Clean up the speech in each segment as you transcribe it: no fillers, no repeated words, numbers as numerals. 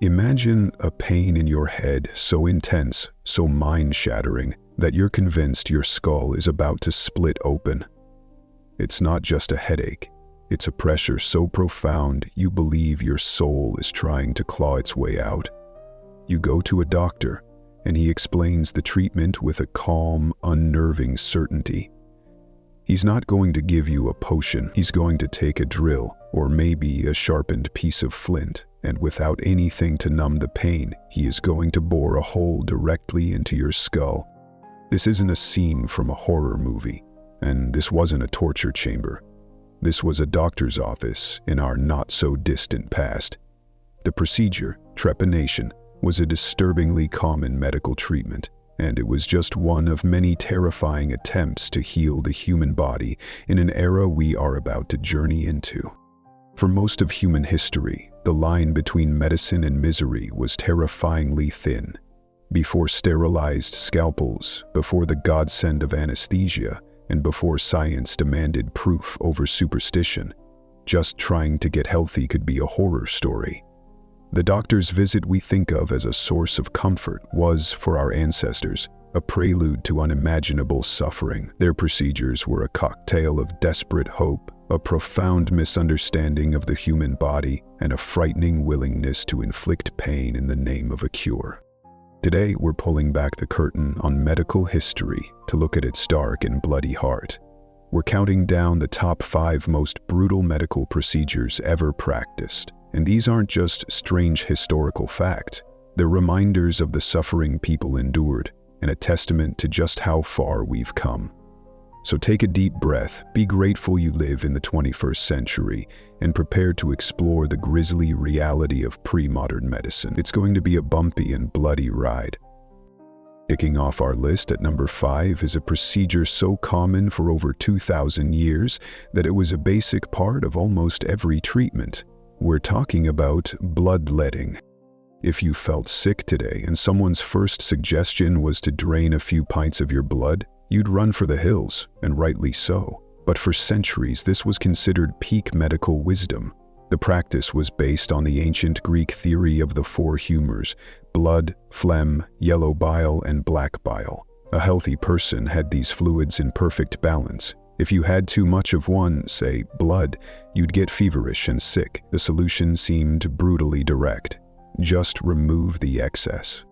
Imagine a pain in your head so intense, so mind-shattering, that you're convinced your skull is about to split open. It's not just a headache. It's a pressure so profound you believe your soul is trying to claw its way out. You go to a doctor, and he explains the treatment with a calm, unnerving certainty. He's not going to give you a potion. He's going to take a drill, or maybe a sharpened piece of flint, and without anything to numb the pain, he is going to bore a hole directly into your skull. This isn't a scene from a horror movie, and this wasn't a torture chamber. This was a doctor's office in our not-so-distant past. The procedure, trepanation, was a disturbingly common medical treatment, and it was just one of many terrifying attempts to heal the human body in an era we are about to journey into. For most of human history, the line between medicine and misery was terrifyingly thin. Before sterilized scalpels, before the godsend of anesthesia, and before science demanded proof over superstition, just trying to get healthy could be a horror story. The doctor's visit we think of as a source of comfort was, for our ancestors, a prelude to unimaginable suffering. Their procedures were a cocktail of desperate hope, a profound misunderstanding of the human body, and a frightening willingness to inflict pain in the name of a cure. Today, we're pulling back the curtain on medical history to look at its dark and bloody heart. We're counting down the top 5 most brutal medical procedures ever practiced. And these aren't just strange historical facts. They're reminders of the suffering people endured, and a testament to just how far we've come. So take a deep breath, be grateful you live in the 21st century, and prepare to explore the grisly reality of pre-modern medicine. It's going to be a bumpy and bloody ride. Kicking off our list at number 5 is a procedure so common for over 2,000 years that it was a basic part of almost every treatment. We're talking about bloodletting. If you felt sick today and someone's first suggestion was to drain a few pints of your blood, you'd run for the hills, and rightly so. But for centuries, this was considered peak medical wisdom. The practice was based on the ancient Greek theory of the 4 humors: blood, phlegm, yellow bile, and black bile. A healthy person had these fluids in perfect balance. If you had too much of one, say blood, you'd get feverish and sick. The solution seemed brutally direct. Just remove the excess.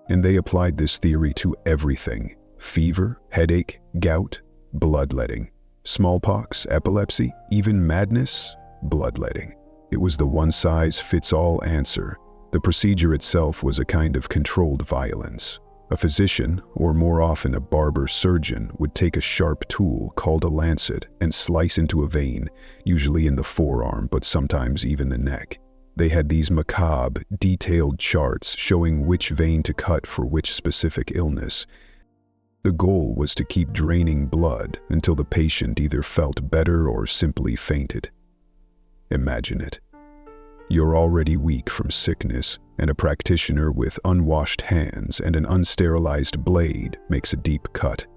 And they applied this theory to everything: fever, headache, gout, bloodletting. Smallpox, epilepsy, even madness, bloodletting. It was the one-size-fits-all answer. The procedure itself was a kind of controlled violence. A physician, or more often a barber surgeon, would take a sharp tool called a lancet and slice into a vein, usually in the forearm, but sometimes even the neck. They had these macabre, detailed charts showing which vein to cut for which specific illness. The goal was to keep draining blood until the patient either felt better or simply fainted. Imagine it. You're already weak from sickness, and a practitioner with unwashed hands and an unsterilized blade makes a deep cut.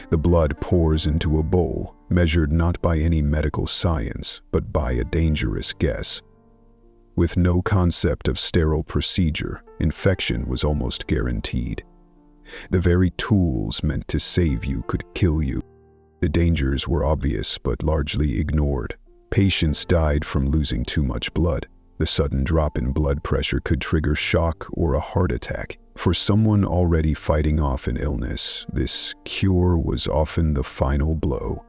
The blood pours into a bowl, measured not by any medical science, but by a dangerous guess. With no concept of sterile procedure, infection was almost guaranteed. The very tools meant to save you could kill you. The dangers were obvious but largely ignored. Patients died from losing too much blood. The sudden drop in blood pressure could trigger shock or a heart attack. For someone already fighting off an illness, this cure was often the final blow.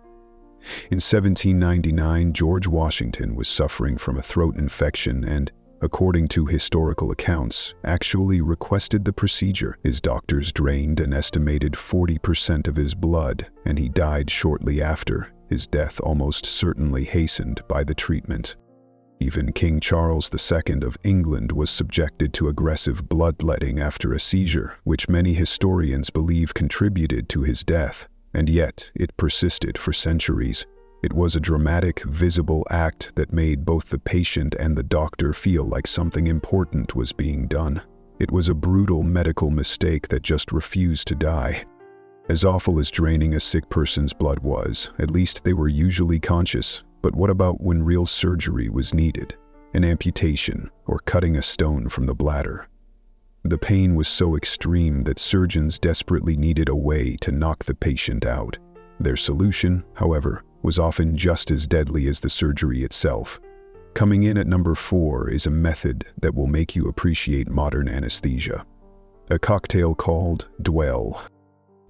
In 1799, George Washington was suffering from a throat infection and, according to historical accounts, actually requested the procedure. His doctors drained an estimated 40% of his blood, and he died shortly after, his death almost certainly hastened by the treatment. Even King Charles II of England was subjected to aggressive bloodletting after a seizure, which many historians believe contributed to his death, and yet it persisted for centuries. It was a dramatic, visible act that made both the patient and the doctor feel like something important was being done. It was a brutal medical mistake that just refused to die. As awful as draining a sick person's blood was, at least they were usually conscious. But what about when real surgery was needed? an amputation, or cutting a stone from the bladder. The pain was so extreme that surgeons desperately needed a way to knock the patient out. Their solution, however, was often just as deadly as the surgery itself. Coming in at number 4 is a method that will make you appreciate modern anesthesia. A cocktail called dwell.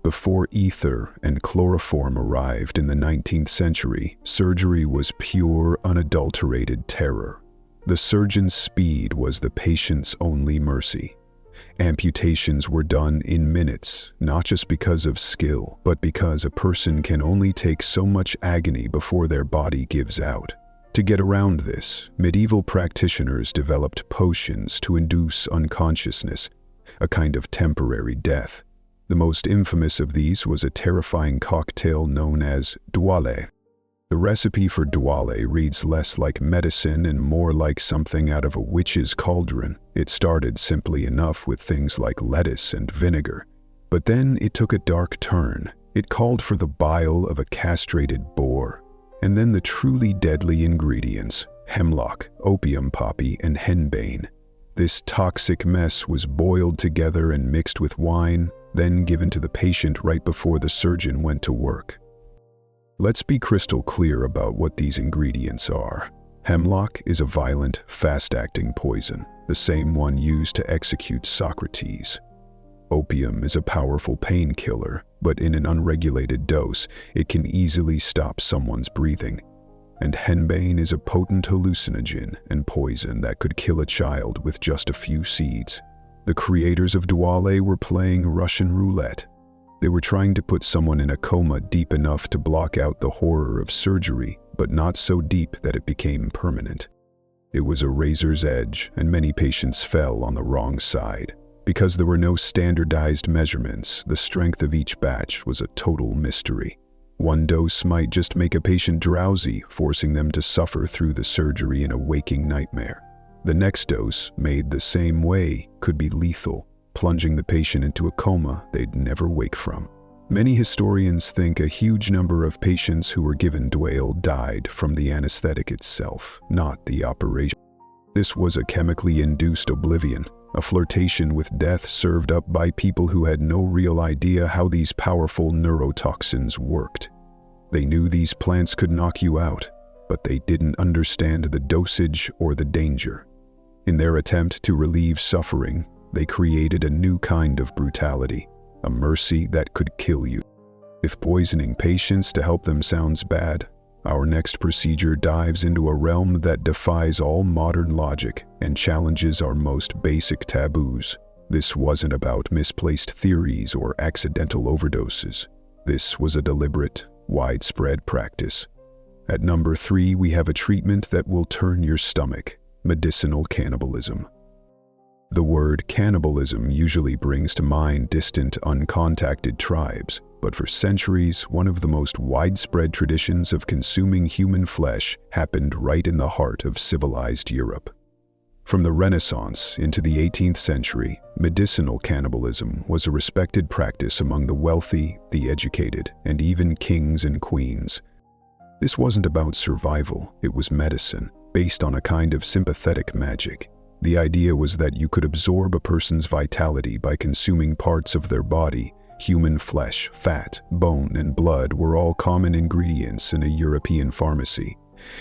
Before ether and chloroform arrived in the 19th century, surgery was pure, unadulterated terror. The surgeon's speed was the patient's only mercy. Amputations were done in minutes, not just because of skill, but because a person can only take so much agony before their body gives out. To get around this, medieval practitioners developed potions to induce unconsciousness, a kind of temporary death. The most infamous of these was a terrifying cocktail known as dwale. The recipe for dwale reads less like medicine and more like something out of a witch's cauldron. It started simply enough with things like lettuce and vinegar. But then it took a dark turn. It called for the bile of a castrated boar. And then the truly deadly ingredients: hemlock, opium poppy, and henbane. This toxic mess was boiled together and mixed with wine, then given to the patient right before the surgeon went to work. Let's be crystal clear about what these ingredients are. Hemlock is a violent, fast-acting poison, the same one used to execute Socrates. Opium is a powerful painkiller, but in an unregulated dose, it can easily stop someone's breathing. And henbane is a potent hallucinogen and poison that could kill a child with just a few seeds. The creators of dwale were playing Russian roulette. They were trying to put someone in a coma deep enough to block out the horror of surgery, but not so deep that it became permanent. It was a razor's edge, and many patients fell on the wrong side. Because there were no standardized measurements, the strength of each batch was a total mystery. One dose might just make a patient drowsy, forcing them to suffer through the surgery in a waking nightmare. The next dose, made the same way, could be lethal, plunging the patient into a coma they'd never wake from. Many historians think a huge number of patients who were given dwale died from the anesthetic itself, not the operation. This was a chemically induced oblivion, a flirtation with death served up by people who had no real idea how these powerful neurotoxins worked. They knew these plants could knock you out, but they didn't understand the dosage or the danger. In their attempt to relieve suffering, they created a new kind of brutality, a mercy that could kill you. If poisoning patients to help them sounds bad, our next procedure dives into a realm that defies all modern logic and challenges our most basic taboos. This wasn't about misplaced theories or accidental overdoses. This was a deliberate, widespread practice. At number 3, we have a treatment that will turn your stomach: medicinal cannibalism. The word cannibalism usually brings to mind distant, uncontacted tribes, but for centuries, one of the most widespread traditions of consuming human flesh happened right in the heart of civilized Europe. From the Renaissance into the 18th century, medicinal cannibalism was a respected practice among the wealthy, the educated, and even kings and queens. This wasn't about survival, it was medicine, based on a kind of sympathetic magic. The idea was that you could absorb a person's vitality by consuming parts of their body. Human flesh, fat, bone, and blood were all common ingredients in a European pharmacy.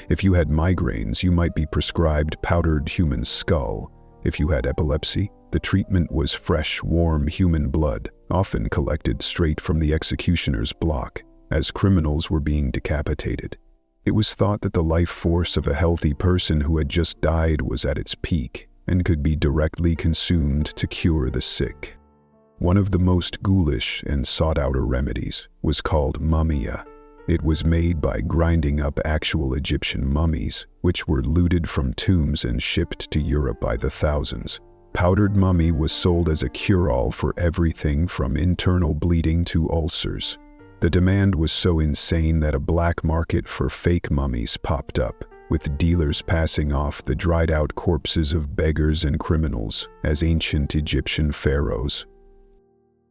If you had migraines, you might be prescribed powdered human skull. If you had epilepsy, the treatment was fresh, warm human blood, often collected straight from the executioner's block, as criminals were being decapitated. It was thought that the life force of a healthy person who had just died was at its peak and could be directly consumed to cure the sick. One of the most ghoulish and sought-after remedies was called mummia. It was made by grinding up actual Egyptian mummies, which were looted from tombs and shipped to Europe by the thousands. Powdered mummy was sold as a cure-all for everything from internal bleeding to ulcers. The demand was so insane that a black market for fake mummies popped up, with dealers passing off the dried-out corpses of beggars and criminals as ancient Egyptian pharaohs.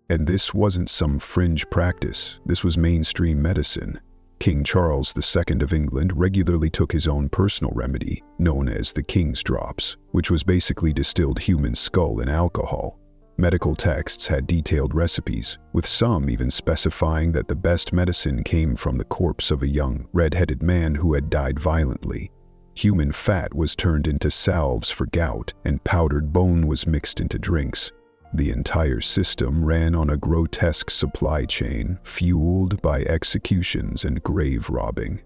And this wasn't some fringe practice, this was mainstream medicine. King Charles II of England regularly took his own personal remedy, known as the King's Drops, which was basically distilled human skull in alcohol. Medical texts had detailed recipes, with some even specifying that the best medicine came from the corpse of a young, red-headed man who had died violently. Human fat was turned into salves for gout, and powdered bone was mixed into drinks. The entire system ran on a grotesque supply chain, fueled by executions and grave robbing.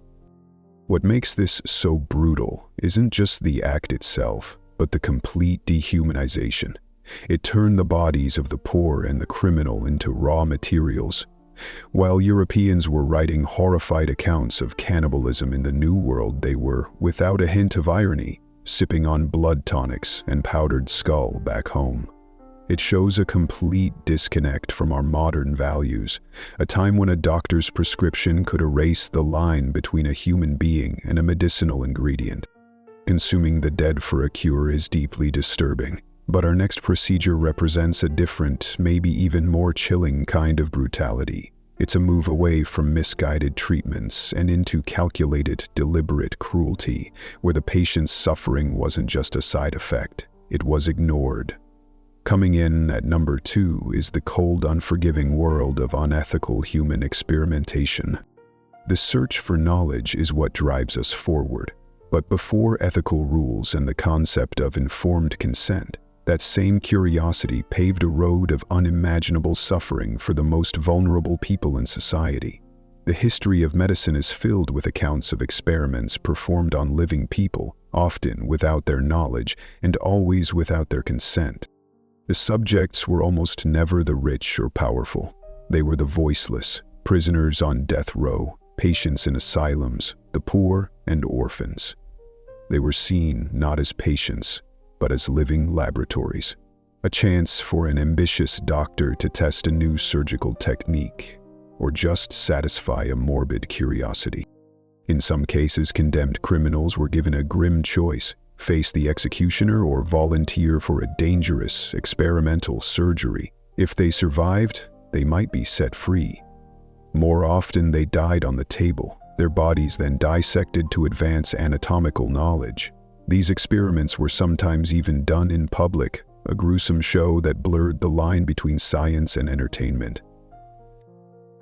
What makes this so brutal isn't just the act itself, but the complete dehumanization. It turned the bodies of the poor and the criminal into raw materials. While Europeans were writing horrified accounts of cannibalism in the New World, they were, without a hint of irony, sipping on blood tonics and powdered skull back home. It shows a complete disconnect from our modern values, a time when a doctor's prescription could erase the line between a human being and a medicinal ingredient. Consuming the dead for a cure is deeply disturbing, but our next procedure represents a different, maybe even more chilling kind of brutality. It's a move away from misguided treatments and into calculated, deliberate cruelty, where the patient's suffering wasn't just a side effect, it was ignored. Coming in at number 2 is the cold, unforgiving world of unethical human experimentation. The search for knowledge is what drives us forward, but before ethical rules and the concept of informed consent, that same curiosity paved a road of unimaginable suffering for the most vulnerable people in society. The history of medicine is filled with accounts of experiments performed on living people, often without their knowledge and always without their consent. The subjects were almost never the rich or powerful. They were the voiceless, prisoners on death row, patients in asylums, the poor and orphans. They were seen not as patients, but as living laboratories, a chance for an ambitious doctor to test a new surgical technique, or just satisfy a morbid curiosity. In some cases, condemned criminals were given a grim choice: face the executioner or volunteer for a dangerous, experimental surgery. If they survived, they might be set free. More often, they died on the table, their bodies then dissected to advance anatomical knowledge. These experiments were sometimes even done in public, a gruesome show that blurred the line between science and entertainment.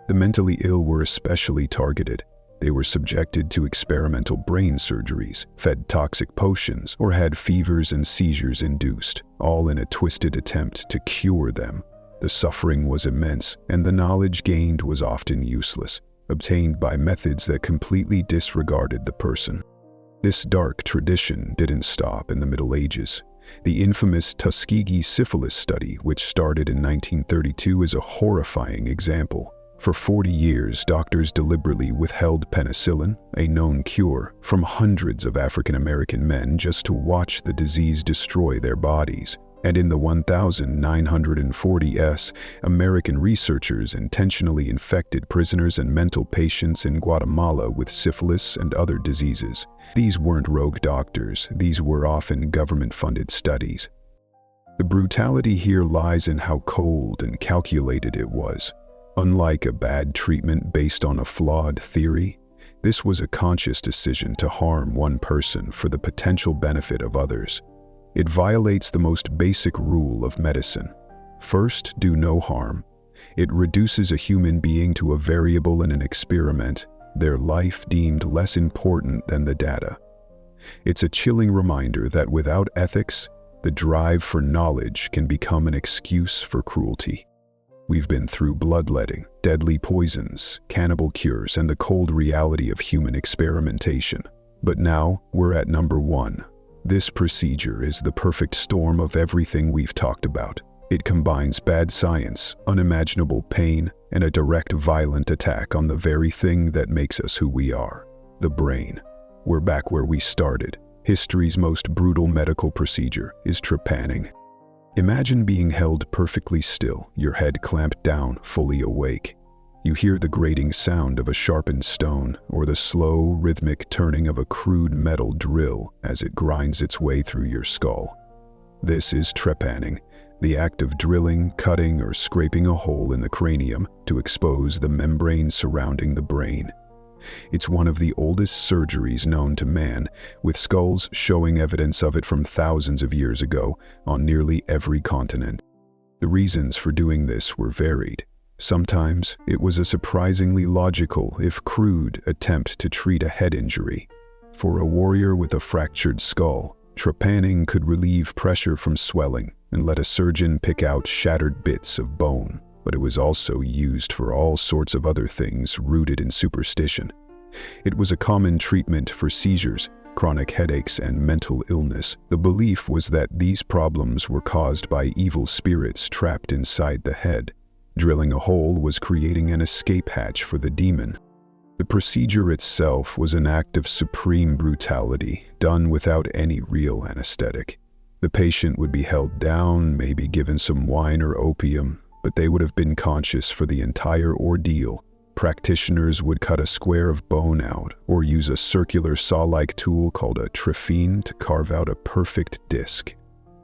The mentally ill were especially targeted. They were subjected to experimental brain surgeries, fed toxic potions, or had fevers and seizures induced, all in a twisted attempt to cure them. The suffering was immense, and the knowledge gained was often useless, obtained by methods that completely disregarded the person. This dark tradition didn't stop in the Middle Ages. The infamous Tuskegee syphilis study, which started in 1932, is a horrifying example. For 40 years, doctors deliberately withheld penicillin, a known cure, from hundreds of African American men just to watch the disease destroy their bodies. And in the 1940s, American researchers intentionally infected prisoners and mental patients in Guatemala with syphilis and other diseases. These weren't rogue doctors, these were often government-funded studies. The brutality here lies in how cold and calculated it was. Unlike a bad treatment based on a flawed theory, this was a conscious decision to harm one person for the potential benefit of others. It violates the most basic rule of medicine. First, do no harm. It reduces a human being to a variable in an experiment, their life deemed less important than the data. It's a chilling reminder that without ethics, the drive for knowledge can become an excuse for cruelty. We've been through bloodletting, deadly poisons, cannibal cures, and the cold reality of human experimentation. But now, we're at number 1. This procedure is the perfect storm of everything we've talked about. It combines bad science, unimaginable pain, and a direct violent attack on the very thing that makes us who we are: the brain. We're back where we started. History's most brutal medical procedure is trepanning. Imagine being held perfectly still, your head clamped down, fully awake. You hear the grating sound of a sharpened stone or the slow, rhythmic turning of a crude metal drill as it grinds its way through your skull. This is trepanning, the act of drilling, cutting, or scraping a hole in the cranium to expose the membrane surrounding the brain. It's one of the oldest surgeries known to man, with skulls showing evidence of it from thousands of years ago on nearly every continent. The reasons for doing this were varied. Sometimes it was a surprisingly logical, if crude, attempt to treat a head injury. For a warrior with a fractured skull, trepanning could relieve pressure from swelling and let a surgeon pick out shattered bits of bone. But it was also used for all sorts of other things rooted in superstition. It was a common treatment for seizures, chronic headaches, and mental illness. The belief was that these problems were caused by evil spirits trapped inside the head. Drilling a hole was creating an escape hatch for the demon. The procedure itself was an act of supreme brutality, done without any real anesthetic. The patient would be held down, maybe given some wine or opium, but they would have been conscious for the entire ordeal. Practitioners would cut a square of bone out or use a circular saw-like tool called a trephine to carve out a perfect disc.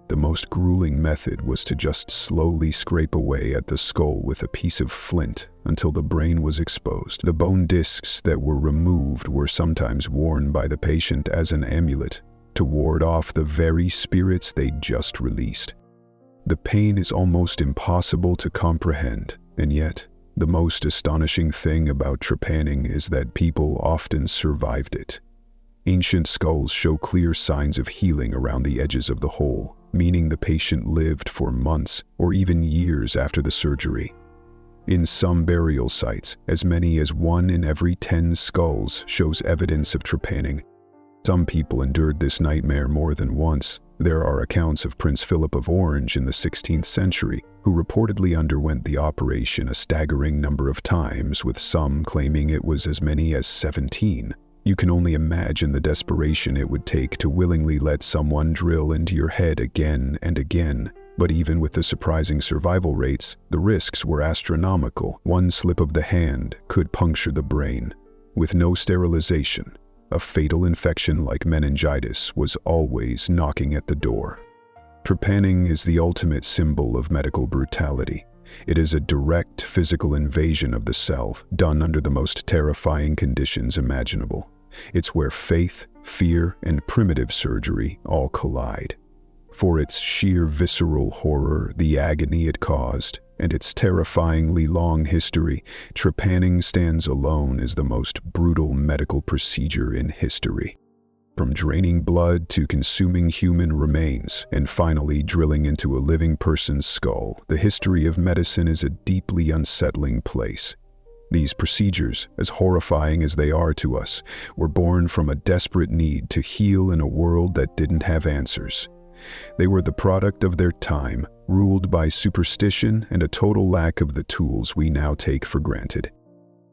The most grueling method was to just slowly scrape away at the skull with a piece of flint until the brain was exposed. The bone discs that were removed were sometimes worn by the patient as an amulet to ward off the very spirits they'd just released. The pain is almost impossible to comprehend, and yet, the most astonishing thing about trepanning is that people often survived it. Ancient skulls show clear signs of healing around the edges of the hole, meaning the patient lived for months or even years after the surgery. In some burial sites, as many as 1 in every 10 skulls shows evidence of trepanning. Some people endured this nightmare more than once. There are accounts of Prince Philip of Orange in the 16th century, who reportedly underwent the operation a staggering number of times, with some claiming it was as many as 17. You can only imagine the desperation it would take to willingly let someone drill into your head again and again. But even with the surprising survival rates, the risks were astronomical. One slip of the hand could puncture the brain. With no sterilization, a fatal infection like meningitis was always knocking at the door. Trepanning is the ultimate symbol of medical brutality. It is a direct physical invasion of the self, done under the most terrifying conditions imaginable. It's where faith, fear, and primitive surgery all collide. For its sheer visceral horror, the agony it caused, and its terrifyingly long history, trepanning stands alone as the most brutal medical procedure in history. From draining blood to consuming human remains, and finally drilling into a living person's skull, the history of medicine is a deeply unsettling place. These procedures, as horrifying as they are to us, were born from a desperate need to heal in a world that didn't have answers. They were the product of their time, ruled by superstition and a total lack of the tools we now take for granted.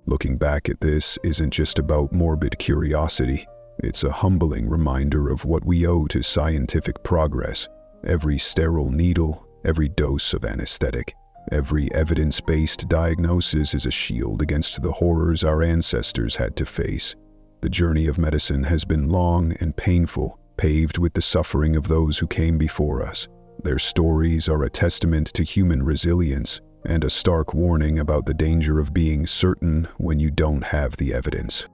Looking back at this isn't just about morbid curiosity. It's a humbling reminder of what we owe to scientific progress. Every sterile needle, every dose of anesthetic, every evidence-based diagnosis is a shield against the horrors our ancestors had to face. The journey of medicine has been long and painful, paved with the suffering of those who came before us. Their stories are a testament to human resilience and a stark warning about the danger of being certain when you don't have the evidence.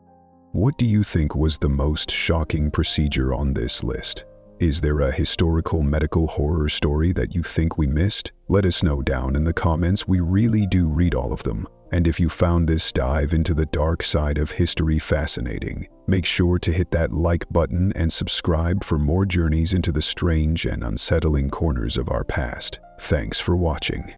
What do you think was the most shocking procedure on this list? Is there a historical medical horror story that you think we missed? Let us know down in the comments. We really do read all of them. And if you found this dive into the dark side of history fascinating, make sure to hit that like button and subscribe for more journeys into the strange and unsettling corners of our past. Thanks for watching.